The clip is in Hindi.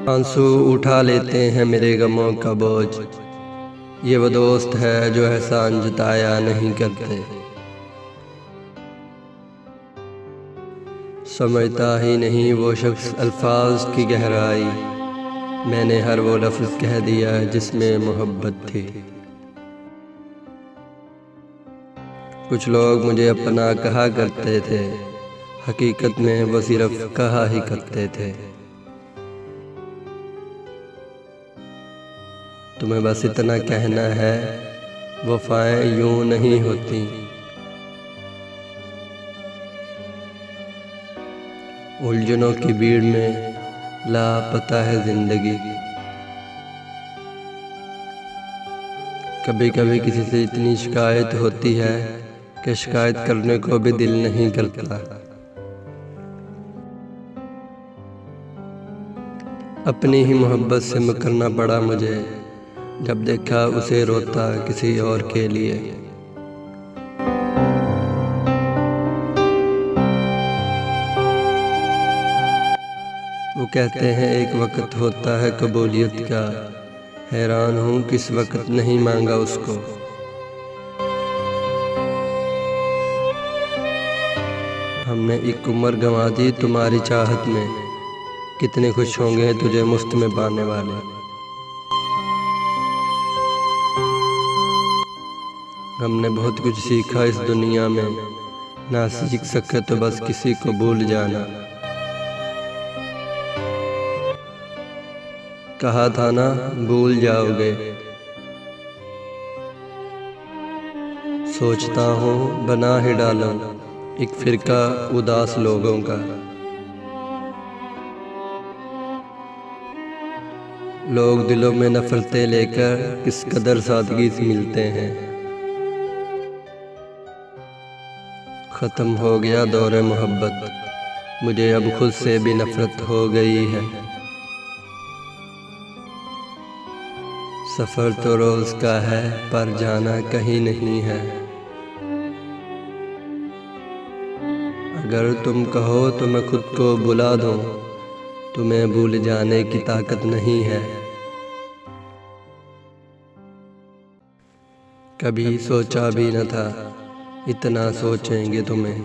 आंसू उठा लेते हैं मेरे गमों का बोझ। ये वो दोस्त है जो एहसान जताया नहीं करते। समझता ही नहीं वो शख्स अल्फाज की गहराई। मैंने हर वो लफ्ज़ कह दिया जिसमें मोहब्बत थी। कुछ लोग मुझे अपना कहा करते थे, हकीकत में वो सिर्फ कहा ही करते थे। तुम्हें बस इतना कहना है, वफ़ाएं यूं नहीं होती। उलझनों की भीड़ में लापता है ज़िंदगी। कभी कभी किसी से इतनी शिकायत होती है कि शिकायत करने को भी दिल नहीं करता। अपनी ही मोहब्बत से मुकरना पड़ा मुझे, जब देखा उसे रोता किसी और के लिए। वो कहते हैं एक वक्त होता है कबूलियत का, हैरान हूँ किस वक्त नहीं मांगा उसको। हमने एक उम्र गंवा दी तुम्हारी चाहत में, कितने खुश होंगे तुझे मुफ्त में पाने वाले। हमने बहुत कुछ सीखा इस दुनिया में, ना सीख सके तो बस किसी को भूल जाना। कहा था ना भूल जाओगे, सोचता हूँ बना ही डालूं एक फिरका उदास लोगों का। लोग दिलों में नफरतें लेकर किस कदर सादगी से मिलते हैं। ख़त्म हो गया दौरे मोहब्बत, मुझे अब खुद से भी नफरत हो गई है। सफ़र तो रोज़ का है पर जाना कहीं नहीं है। अगर तुम कहो तो मैं खुद को बुला दूं, तुम्हें भूल जाने की ताकत नहीं है। कभी सोचा भी न था इतना सोचेंगे तुम्हें।